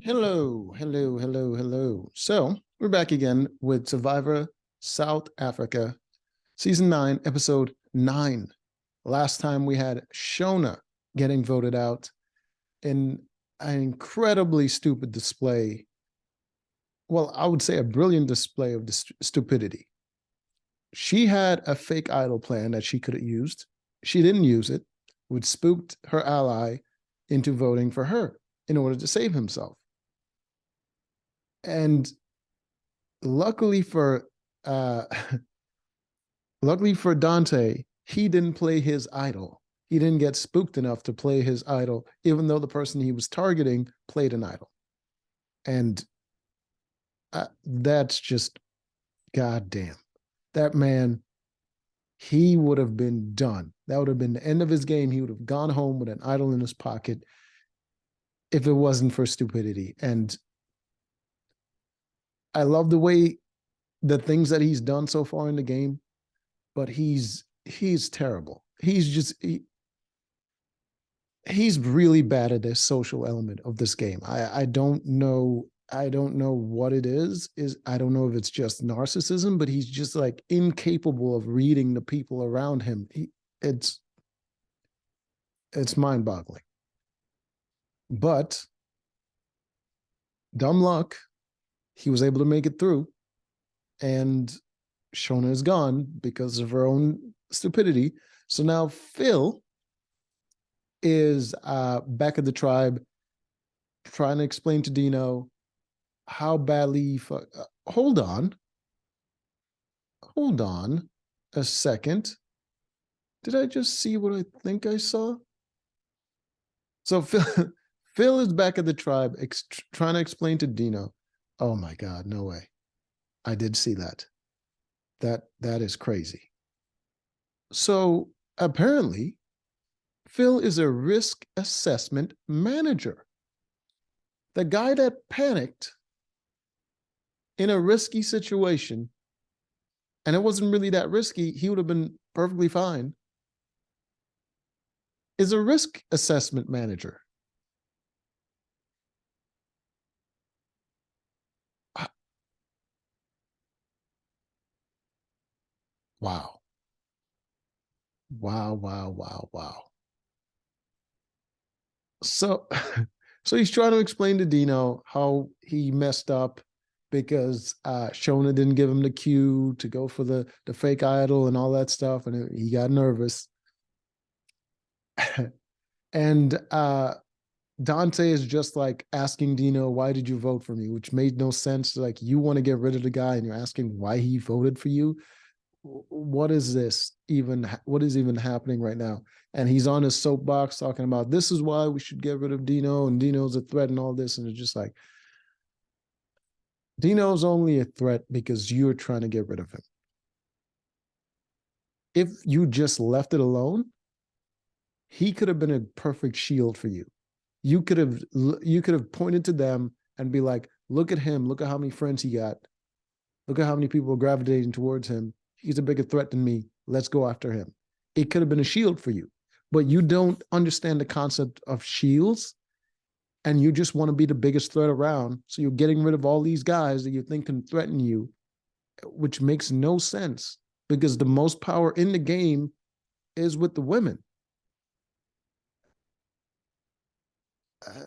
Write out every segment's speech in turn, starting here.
Hello, hello, hello, hello. So we're back again with Survivor South Africa, Season 9, Episode 9. Last time we had Shona getting voted out in an incredibly stupid display. Well, I would say a brilliant display of stupidity. She had a fake idol plan that she could have used. She didn't use it, which spooked her ally into voting for her in order to save himself. And luckily for uh luckily for Dante, he didn't play his idol. He didn't get spooked enough to play his idol, even though the person he was targeting played an idol. And that's just goddamn. That man, he would have been done. That would have been the end of his game. He would have gone home with an idol in his pocket if it wasn't for stupidity. And I love the way the things that he's done so far in the game, but he's terrible. He's really bad at this social element of this game. I don't know what it is I don't know if it's just narcissism, but he's just like incapable of reading the people around him. It's it's mind-boggling. But dumb luck, he was able to make it through, and Shona is gone because of her own stupidity. So now Phil is back at the tribe trying to explain to Dino how badly hold on. Hold on a second. Did I just see what I think I saw? So Phil is back at the tribe trying to explain to Dino. Oh my God, no way. I did see that. That is crazy. So apparently, Phil is a risk assessment manager. The guy that panicked in a risky situation, and it wasn't really that risky, he would have been perfectly fine, is a risk assessment manager. Wow. Wow, wow, wow, wow. So so he's trying to explain to Dino how he messed up because Shona didn't give him the cue to go for the fake idol and all that stuff, and he got nervous. And Dante is just like asking Dino, "Why did you vote for me?" Which made no sense. Like, you want to get rid of the guy, and you're asking why he voted for you. What is this even? What is even happening right now? And he's on his soapbox talking about this is why we should get rid of Dino, and Dino's a threat and all this. And it's just like, Dino's only a threat because you're trying to get rid of him. If you just left it alone, he could have been a perfect shield for you. You could have you could have pointed to them and be like, look at him, look at how many friends he got, look at how many people are gravitating towards him. He's a bigger threat than me. Let's go after him. It could have been a shield for you, but you don't understand the concept of shields, and you just want to be the biggest threat around. So you're getting rid of all these guys that you think can threaten you, which makes no sense because the most power in the game is with the women. Uh,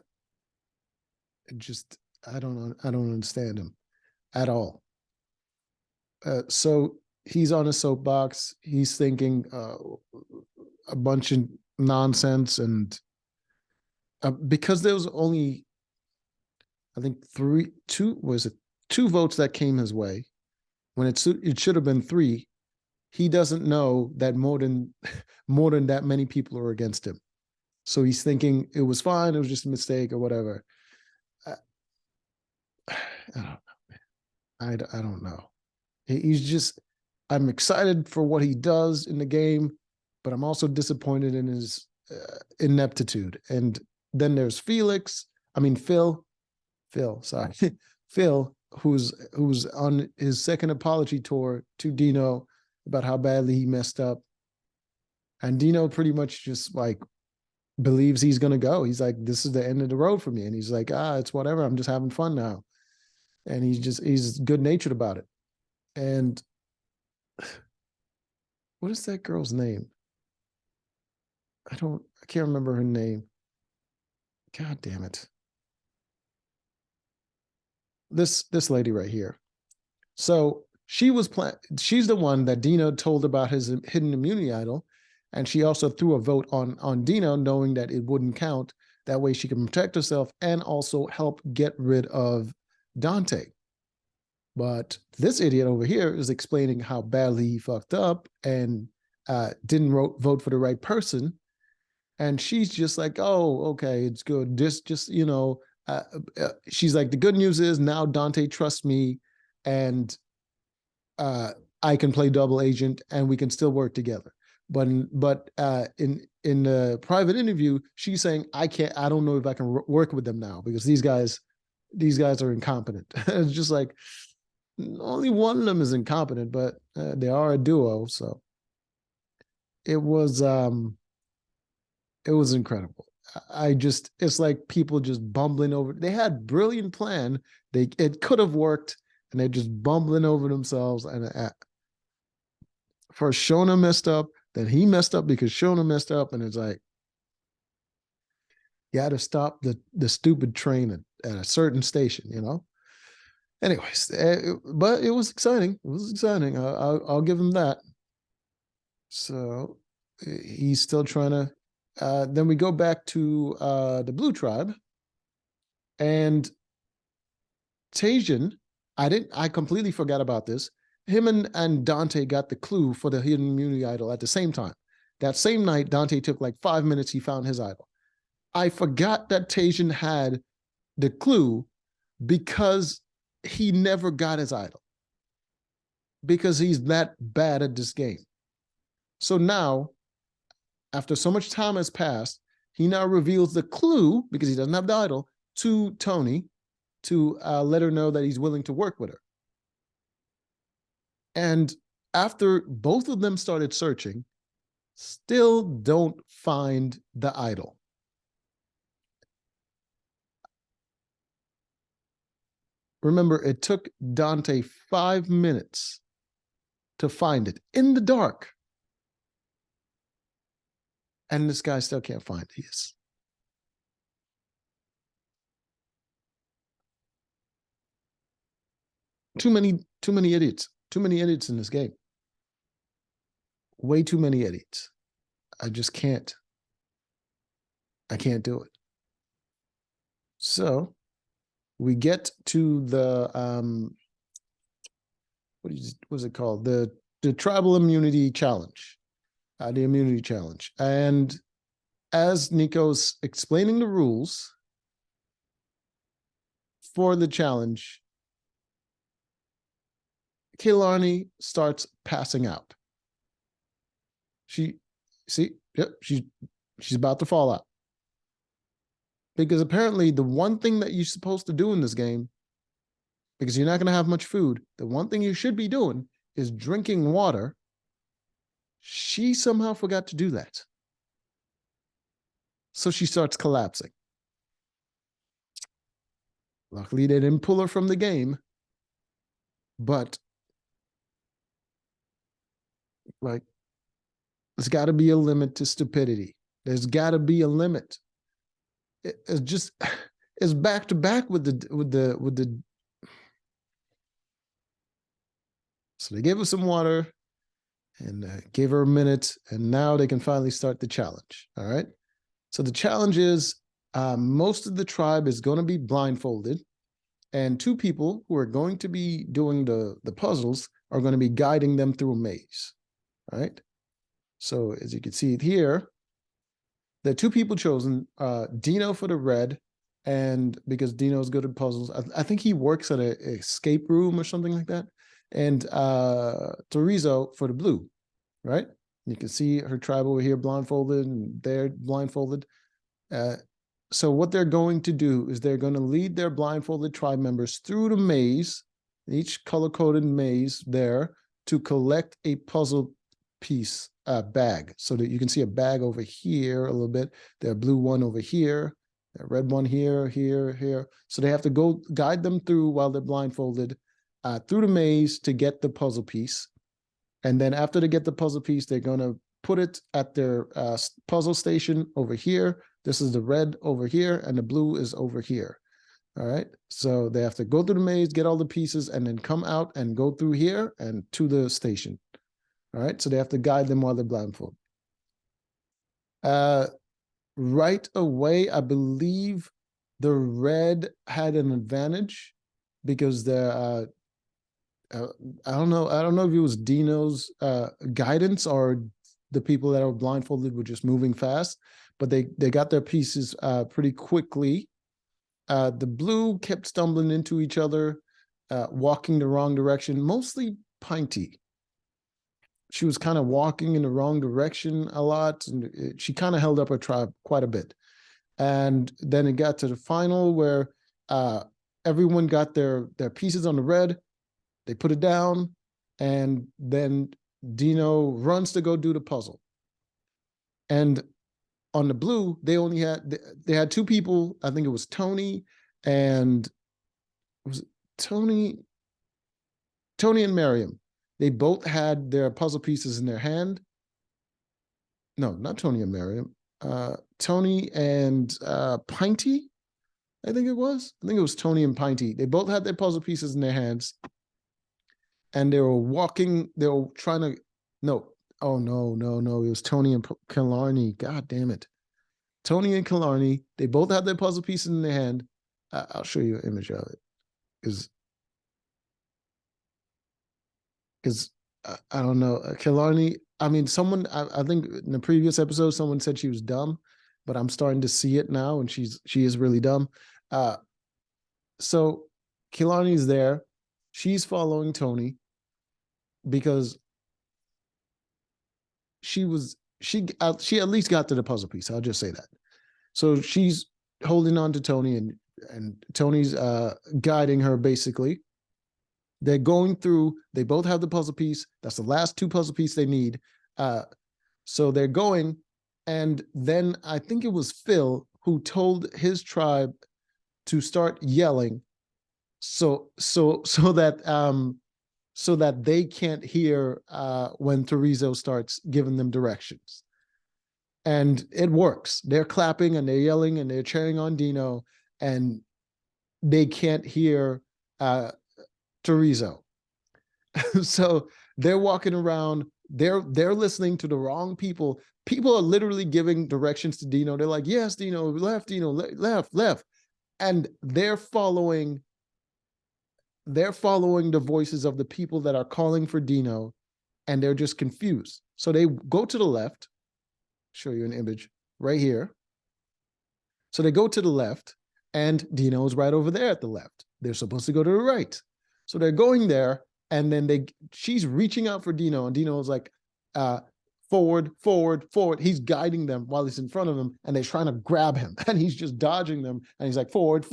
just I don't understand him at all. So he's on a soapbox. He's thinking a bunch of nonsense, and because there was only, I think, two votes that came his way when it should have been three. He doesn't know that more than that many people are against him. So he's thinking it was fine. It was just a mistake or whatever. I, I don't know. I don't know. He's just, I'm excited for what he does in the game, but I'm also disappointed in his ineptitude. And then there's Phil, sorry, Phil, who's on his second apology tour to Dino about how badly he messed up, and Dino pretty much just like believes he's going to go. He's like, this is the end of the road for me. And he's like, it's whatever. I'm just having fun now. And he's good natured about it. And what is that girl's name? I can't remember her name. God damn it. This lady right here. So she's the one that Dino told about his hidden immunity idol. And she also threw a vote on Dino, knowing that it wouldn't count. That way she can protect herself and also help get rid of Dante. But this idiot over here is explaining how badly he fucked up and didn't vote for the right person. And she's just like, oh, okay, it's good. She's like, the good news is now Dante trusts me, and I can play double agent, and we can still work together. But in the private interview, she's saying, I don't know if I can work with them now because these guys are incompetent. It's just like, only one of them is incompetent, but they are a duo. So it was incredible. It's like people just bumbling over. They had brilliant plan. It could have worked, and they're just bumbling over themselves. And first Shona messed up, then he messed up because Shona messed up, and it's like, you had to stop the stupid train at a certain station, you know. Anyways, but it was exciting. It was exciting. I'll give him that. So he's still trying to. Then we go back to the Blue Tribe, and Tajin. I completely forgot about this. Him and Dante got the clue for the hidden immunity idol at the same time. That same night, Dante took like 5 minutes. He found his idol. I forgot that Tajin had the clue because he never got his idol, because he's that bad at this game. So now, after so much time has passed, he now reveals the clue, because he doesn't have the idol, to Tony to let her know that he's willing to work with her. And after both of them started searching, still don't find the idol. Remember, it took Dante 5 minutes to find it in the dark. And this guy still can't find his. Too many idiots. Too many idiots in this game. Way too many idiots. I just can't. I can't do it. So we get to the what is it called? The tribal immunity challenge. The immunity challenge. And as Nico's explaining the rules for the challenge, Kehlani starts passing out. She's about to fall out. Because apparently the one thing that you're supposed to do in this game, because you're not going to have much food, the one thing you should be doing is drinking water. She somehow forgot to do that. So she starts collapsing. Luckily, they didn't pull her from the game. But, like, there's got to be a limit to stupidity. There's got to be a limit. It's back to back with the. So they gave her some water and gave her a minute, and now they can finally start the challenge. All right. So the challenge is most of the tribe is going to be blindfolded, and 2 people who are going to be doing the puzzles are going to be guiding them through a maze. All right. So as you can see it here, the 2 people chosen, Dino for the red, and because Dino's good at puzzles, I think he works at an escape room or something like that, and Torizo for the blue, right? You can see her tribe over here blindfolded, and they're blindfolded. So what they're going to do is they're going to lead their blindfolded tribe members through the maze, each color-coded maze there, to collect a puzzle piece bag, so that you can see a bag over here a little bit. There's a blue one over here, a red one here, here, here. So they have to go guide them through while they're blindfolded through the maze to get the puzzle piece. And then after they get the puzzle piece, they're going to put it at their puzzle station over here. This is the red over here, and the blue is over here. All right. So they have to go through the maze, get all the pieces, and then come out and go through here and to the station. All right. So they have to guide them while they're blindfolded. Right away, I believe the red had an advantage because the I don't know if it was Dino's guidance or the people that are blindfolded were just moving fast, but they got their pieces pretty quickly. The blue kept stumbling into each other, walking the wrong direction, mostly Pinty. She was kind of walking in the wrong direction a lot, and she kind of held up her tribe quite a bit. And then it got to the final where everyone got their pieces on the red. They put it down, and then Dino runs to go do the puzzle. And on the blue, they had two people. I think it was Tony and was it Tony and Miriam. They both had their puzzle pieces in their hand. No, not Tony and Miriam. Tony and Pinty, I think it was. I think it was Tony and Pinty. They both had their puzzle pieces in their hands. And they were walking, they were trying to, no, oh, no. It was Tony and Killarney. God damn it. Tony and Killarney, they both had their puzzle pieces in their hand. I'll show you an image of it. Because I don't know. Killarney, I mean, someone, I think in the previous episode, someone said she was dumb, but I'm starting to see it now, and she is really dumb. So Killarney's there. She's following Tony because she at least got to the puzzle piece. I'll just say that. So she's holding on to Tony, and Tony's guiding her basically. They're going through, they both have the puzzle piece. That's the last two puzzle pieces they need. So they're going, and then I think it was Phil who told his tribe to start yelling so that they can't hear when Teresa starts giving them directions. And it works. They're clapping and they're yelling and they're cheering on Dino, and they can't hear Teresa. So they're walking around, they're listening to the wrong people. People are literally giving directions to Dino. They're like, yes, Dino, left, Dino, left. And they're following the voices of the people that are calling for Dino, and they're just confused. So they go to the left. Show you an image right here. So they go to the left, and Dino is right over there at the left. They're supposed to go to the right. So they're going there, and then she's reaching out for Dino, and Dino is like, forward. He's guiding them while he's in front of them, and they're trying to grab him, and he's just dodging them, and he's like, forward,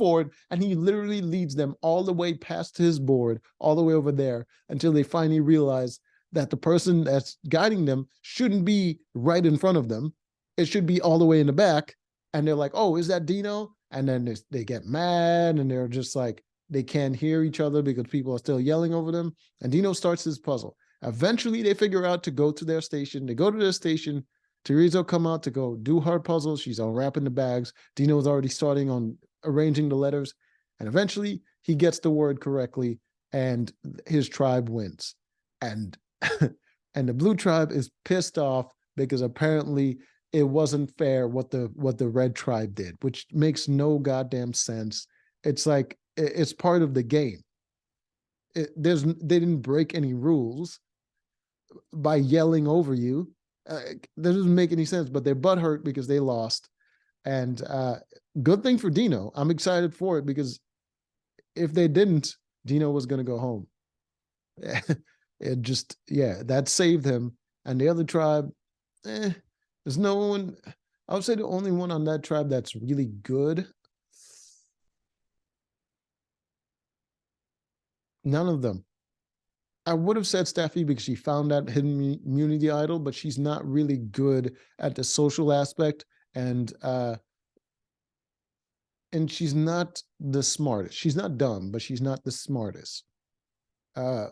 and he literally leads them all the way past his board, all the way over there, until they finally realize that the person that's guiding them shouldn't be right in front of them. It should be all the way in the back. And they're like, oh, is that Dino? And then they get mad, and they're just like, they can't hear each other because people are still yelling over them. And Dino starts his puzzle. Eventually, they figure out to go to their station. They go to their station. Teresa come out to go do her puzzle. She's unwrapping the bags. Dino is already starting on arranging the letters. And eventually, he gets the word correctly, and his tribe wins. And and the blue tribe is pissed off because apparently it wasn't fair what the red tribe did, which makes no goddamn sense. It's like, it's part of the game. They didn't break any rules by yelling over you. That doesn't make any sense, but they're butthurt because they lost. And good thing for Dino. I'm excited for it, because if they didn't, Dino was going to go home. It just, that saved him. And the other tribe, there's no one. I would say the only one on that tribe that's really good. None of them. I would have said Steffi because she found that hidden immunity idol, but she's not really good at the social aspect, and she's not the smartest. She's not dumb, but she's not the smartest. Uh,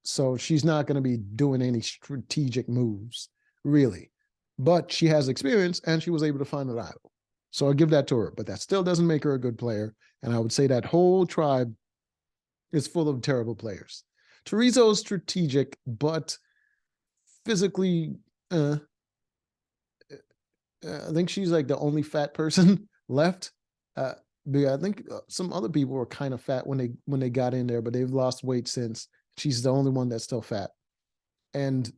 so she's not going to be doing any strategic moves, really. But she has experience, and she was able to find an idol. So I'll give that to her. But that still doesn't make her a good player. And I would say that whole tribe is full of terrible players. Terizo is strategic, but physically, I think she's like the only fat person left. But I think some other people were kind of fat when they got in there, but they've lost weight since. She's the only one that's still fat, and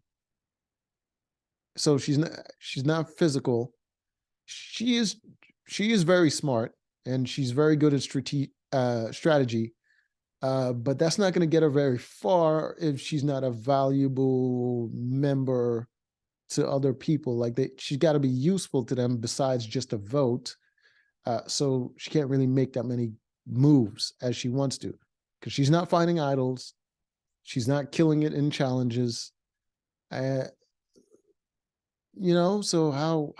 so she's not physical. She is very smart, and she's very good at strategy. But that's not going to get her very far if she's not a valuable member to other people. Like she's got to be useful to them besides just a vote. So she can't really make that many moves as she wants to, because she's not finding idols. She's not killing it in challenges. So how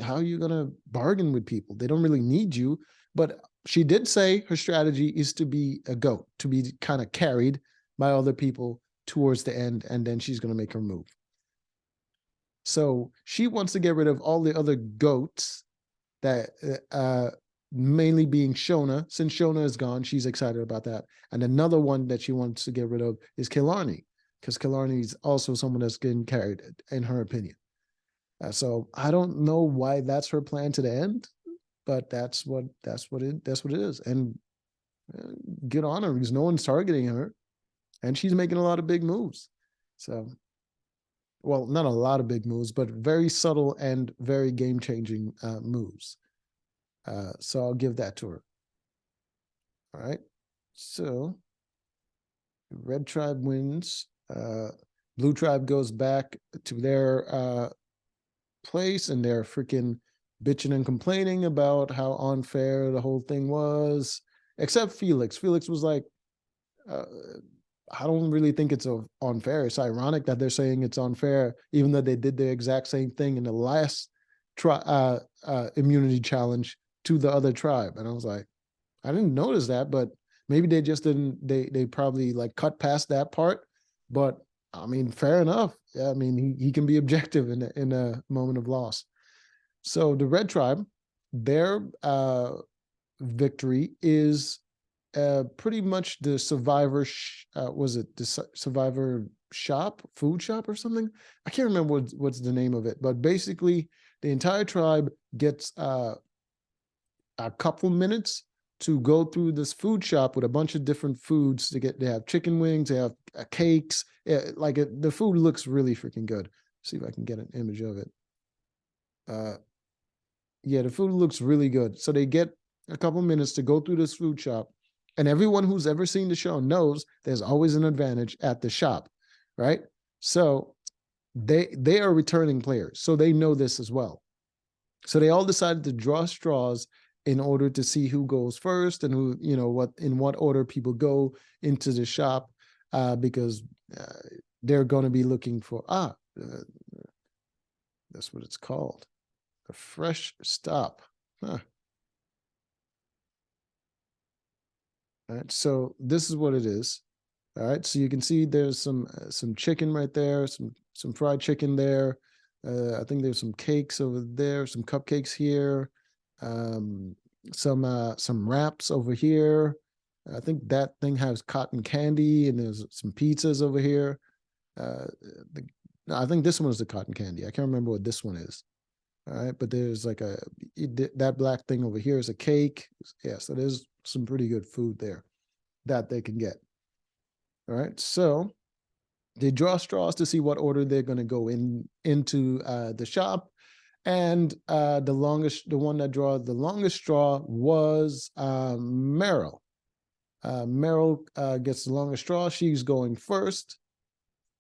are you gonna bargain with people? They don't really need you. But she did say her strategy is to be a goat, to be kind of carried by other people towards the end, and then she's gonna make her move. So she wants to get rid of all the other goats, that mainly being Shona. Since Shona is gone, she's excited about that. And another one that she wants to get rid of is Killarney, because Killarney is also someone that's getting carried, in her opinion. So I don't know why that's her plan to the end, but that's what it is. And good on her, because no one's targeting her, and she's making a lot of big moves. So, well, not a lot of big moves, but very subtle and very game-changing moves. So I'll give that to her. All right. So red tribe wins. Blue tribe goes back to their place, and they're freaking bitching and complaining about how unfair the whole thing was, except Felix. Felix was like, I don't really think it's unfair. It's ironic that they're saying it's unfair, even though they did the exact same thing in the last immunity challenge to the other tribe. And I was like, I didn't notice that, but maybe they just didn't, they probably like cut past that part. But I mean, fair enough. Yeah, I mean, he can be objective in a moment of loss. So the red tribe, their victory is pretty much the survivor. Was it the survivor food shop or something? I can't remember what's the name of it, but basically the entire tribe gets a couple minutes to go through this food shop with a bunch of different foods. They have chicken wings, they have cakes. The food looks really freaking good. See if I can get an image of it. Yeah, the food looks really good. So they get a couple minutes to go through this food shop. And everyone who's ever seen the show knows there's always an advantage at the shop, right? So they are returning players, so they know this as well. So they all decided to draw straws in order to see who goes first, and who, in what order people go into the shop, because they're going to be looking for, that's what it's called, a fresh stop. Huh. All right, so this is what it is. All right, so you can see there's some chicken right there, some fried chicken there. I think there's some cakes over there, some cupcakes here, some wraps over here. I think that thing has cotton candy, and there's some pizzas over here. I think this one is the cotton candy. I can't remember what this one is. All right, but there's like that black thing over here is a cake. Yeah, so there's some pretty good food there that they can get. All right, so they draw straws to see what order they're going to go into the shop, and the one that draw the longest straw was Meryl. Meryl gets the longest straw. She's going first,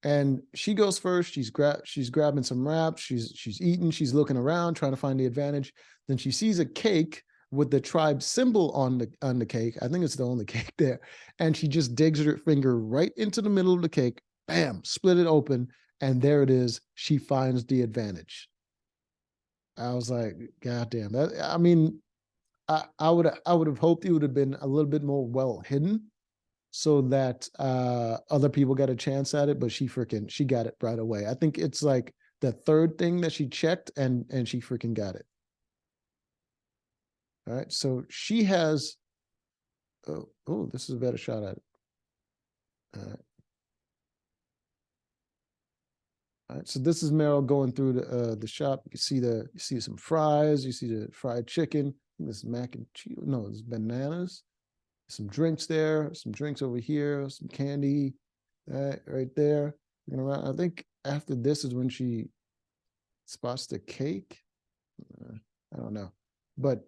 and she goes first. She's grabbing some wraps. She's eating. She's looking around, trying to find the advantage. Then she sees a cake with the tribe symbol on the cake. I think it's the only cake there. And she just digs her finger right into the middle of the cake, bam, split it open, and there it is. She finds the advantage. I was like, God damn. I mean, I would have hoped it would have been a little bit more well hidden so that other people got a chance at it, but she got it right away. I think it's like the third thing that she checked, and she freaking got it. All right, so she has. Oh, this is a better shot at it. All right, so this is Meryl going through the shop. You see some fries. You see the fried chicken. This is mac and cheese. No, it's bananas. Some drinks there. Some drinks over here. Some candy. Right there. I think after this is when she spots the cake. I don't know, but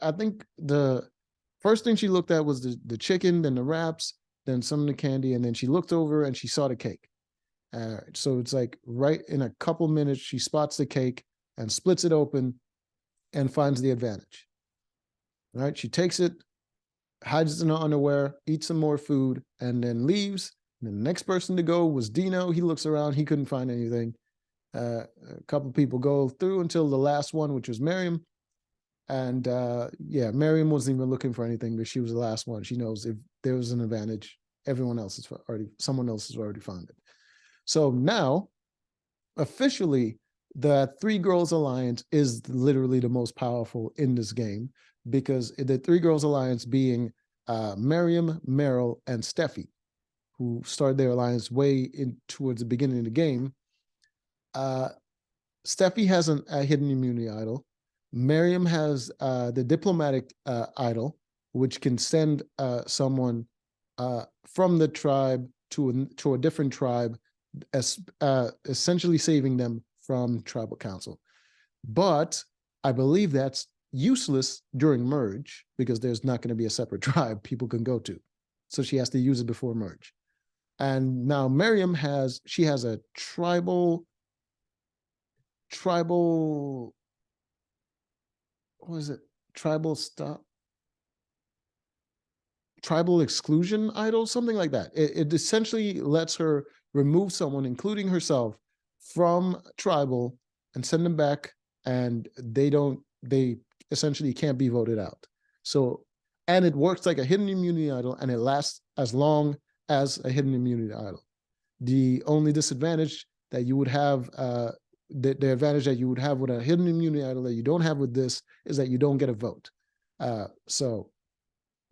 I think the first thing she looked at was the chicken, then the wraps, then some of the candy, and then she looked over and she saw the cake. So it's like right in a couple minutes, she spots the cake and splits it open and finds the advantage. All right, she takes it, hides it in her underwear, eats some more food, and then leaves. And the next person to go was Dino. He looks around, he couldn't find anything. A couple people go through until the last one, which was Miriam. And yeah, Miriam wasn't even looking for anything, but she was the last one. She knows if there was an advantage, someone else has already found it. So now, officially, the Three Girls Alliance is literally the most powerful in this game, because the Three Girls Alliance being Miriam, Meryl, and Steffi, who started their alliance way in towards the beginning of the game. Steffi has a hidden immunity idol. Miriam has the diplomatic idol, which can send someone from the tribe to a different tribe, essentially saving them from tribal council. But I believe that's useless during merge, because there's not going to be a separate tribe people can go to. So she has to use it before merge. And now Miriam has a tribal, what was it? Tribal exclusion idol, something like that. It essentially lets her remove someone, including herself, from tribal and send them back, and they essentially can't be voted out. So, and it works like a hidden immunity idol, and it lasts as long as a hidden immunity idol. The only disadvantage that you would have, the advantage that you would have with a hidden immunity idol that you don't have with this, is that you don't get a vote.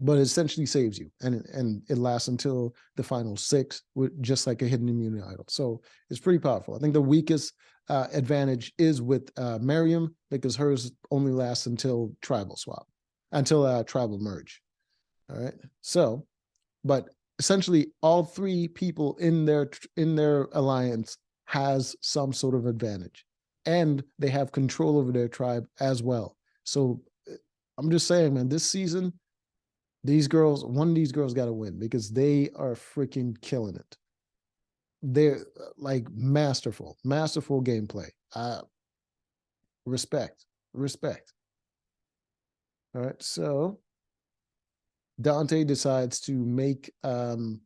But it essentially saves you, and it lasts until the final 6, with just like a hidden immunity idol. So it's pretty powerful. I think the weakest advantage is with Miriam, because hers only lasts until tribal merge. All right. So, but essentially, all 3 people in their alliance has some sort of advantage, and they have control over their tribe as well. So I'm just saying, man, this season, one of these girls got to win, because they are freaking killing it. They're like masterful gameplay. Respect. All right, so Dante decides to make God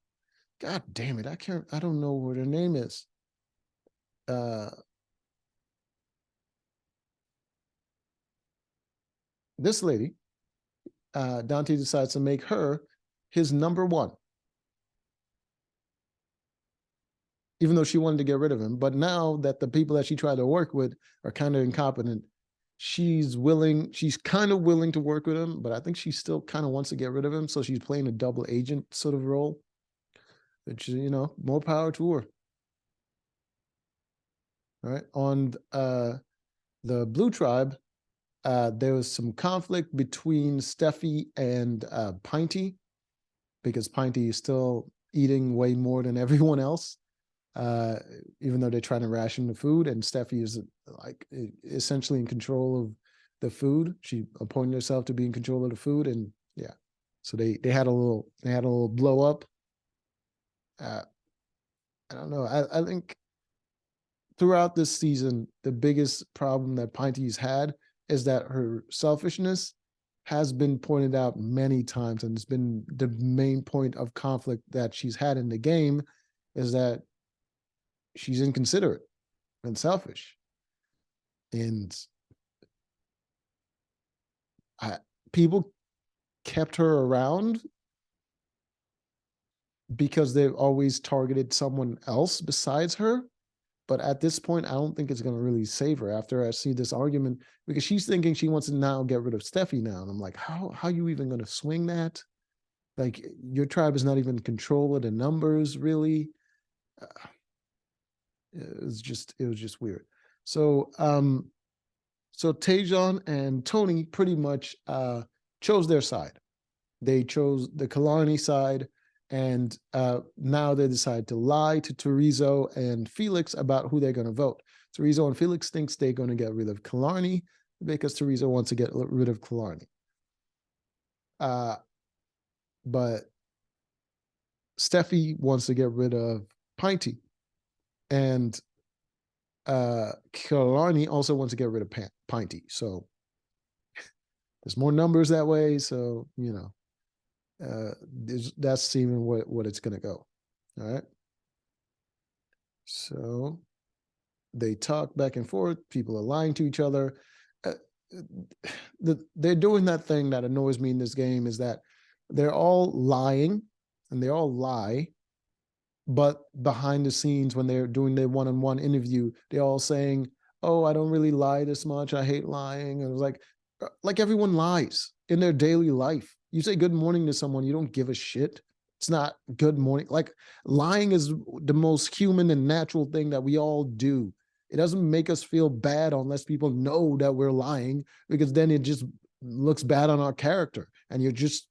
damn it, I don't know what her name is. This lady, Dante decides to make her his number 1, even though she wanted to get rid of him. But now that the people that she tried to work with are kind of incompetent, she's kind of willing to work with him, but I think she still kind of wants to get rid of him. So she's playing a double agent sort of role, which, more power to her. All right. On the blue tribe, there was some conflict between Steffi and Pinty, because Pinty is still eating way more than everyone else, even though they're trying to ration the food, and Steffi is like essentially in control of the food. She appointed herself to be in control of the food, and yeah, so they had a little blow up. I don't know. I think throughout this season, the biggest problem that Pinty's had is that her selfishness has been pointed out many times, and it's been the main point of conflict that she's had in the game, is that she's inconsiderate and selfish. And people kept her around because they've always targeted someone else besides her. But at this point, I don't think it's going to really save her after I see this argument, because she's thinking she wants to now get rid of Steffi now. And I'm like, how are you even going to swing that? Like, your tribe is not even in control of the numbers, really. It was just weird. So so Tajon and Tony pretty much chose their side. They chose the Killarney side, and now they decide to lie to Teresa and Felix about who they're going to vote. Teresa and Felix thinks they're going to get rid of Killarney because Teresa wants to get rid of Killarney. But Steffi wants to get rid of Pinty, and Killarney also wants to get rid of Pinty. So there's more numbers that way. So, that's even what it's going to go. All right. So they talk back and forth. People are lying to each other. They're doing that thing that annoys me in this game, is that they're all lying and they all lie. But behind the scenes, when they're doing their one-on-one interview, they're all saying, "Oh, I don't really lie this much. I hate lying." And it was like everyone lies in their daily life. You say good morning to someone, you don't give a shit. It's not good morning. Like, lying is the most human and natural thing that we all do. It doesn't make us feel bad unless people know that we're lying, because then it just looks bad on our character. And you're just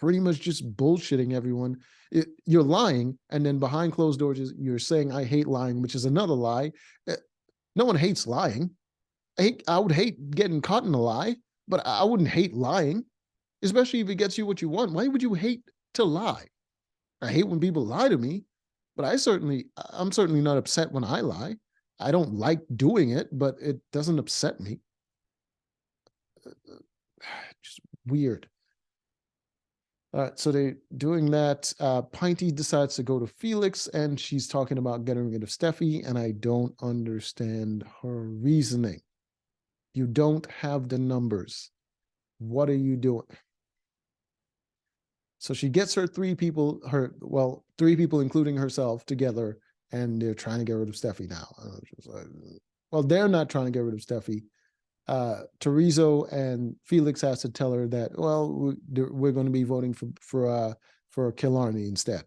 pretty much just bullshitting everyone. You're lying, and then behind closed doors, you're saying, "I hate lying," which is another lie. No one hates lying. I would hate getting caught in a lie, but I wouldn't hate lying, especially if it gets you what you want. Why would you hate to lie? I hate when people lie to me, but I'm certainly not upset when I lie. I don't like doing it, but it doesn't upset me. Just weird. All right, so they're doing that. Pinty decides to go to Felix, and she's talking about getting rid of Steffi, and I don't understand her reasoning. You don't have the numbers. What are you doing? So she gets three people, including herself, together, and they're trying to get rid of Steffi now. Well, they're not trying to get rid of Steffi. Teresa and Felix has to tell her that, well, we're going to be voting for Killarney instead.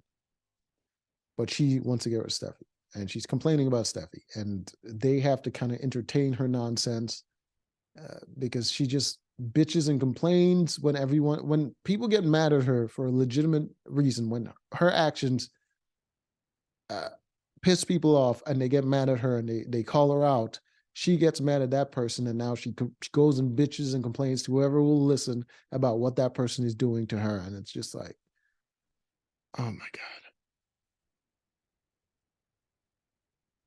But she wants to get rid of Steffi, and she's complaining about Steffi, and they have to kind of entertain her nonsense, because she just bitches and complains when people get mad at her for a legitimate reason, when her actions piss people off and they get mad at her and they call her out. She gets mad at that person, and now she goes and bitches and complains to whoever will listen about what that person is doing to her. And it's just like, oh my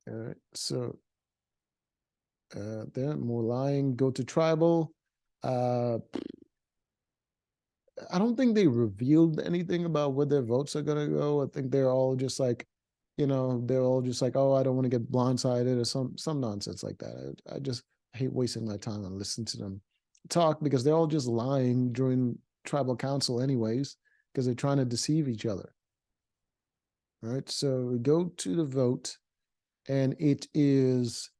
God. All right. So there, more lying, go to tribal. I don't think they revealed anything about where their votes are going to go. I think they're all just like, they're all just like, "Oh, I don't want to get blindsided," or some nonsense like that. I just hate wasting my time and listening to them talk, because they're all just lying during tribal council anyways, because they're trying to deceive each other. All right, so we go to the vote, and it is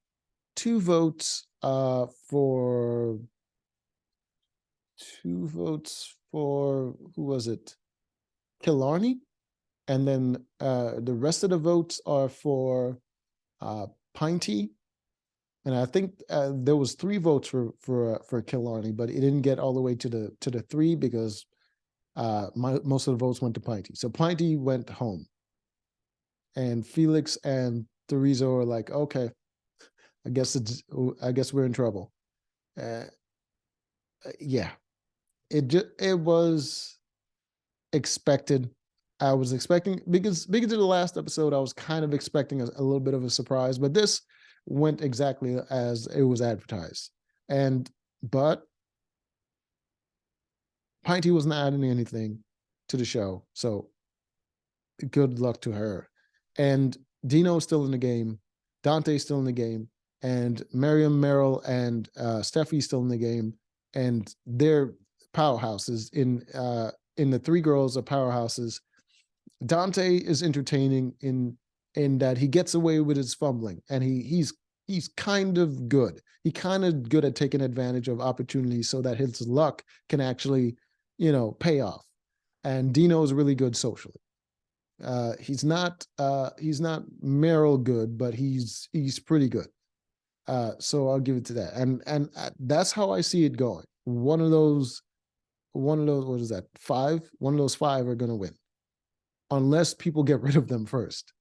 2 votes for who was it? Killarney. And then the rest of the votes are for Pinty. And I think there was 3 votes for Killarney, but it didn't get all the way to the 3, because most of the votes went to Pinty. So Pinty went home, and Felix and Teresa were like, "Okay, I guess we're in trouble." Yeah, it was expected. I was expecting, because of the last episode, I was kind of expecting a little bit of a surprise, but this went exactly as it was advertised. But Pinty wasn't adding anything to the show, so good luck to her. and Dino's still in the game, Dante's still in the game, and Miriam, Meryl, and Steffi's still in the game, and they're powerhouses in the three girls are powerhouses. Dante is entertaining in that he gets away with his fumbling, and he's kind of good. He kind of good at taking advantage of opportunities so that his luck can actually, pay off. And Dino is really good socially. He's not Meryl good, but he's pretty good. So I'll give it to that. And that's how I see it going. One of those, what is that? Five? One of those five are gonna win, unless people get rid of them first.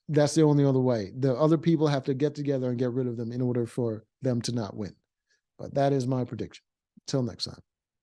That's the only other way. The other people have to get together and get rid of them in order for them to not win. But that is my prediction. Till next time.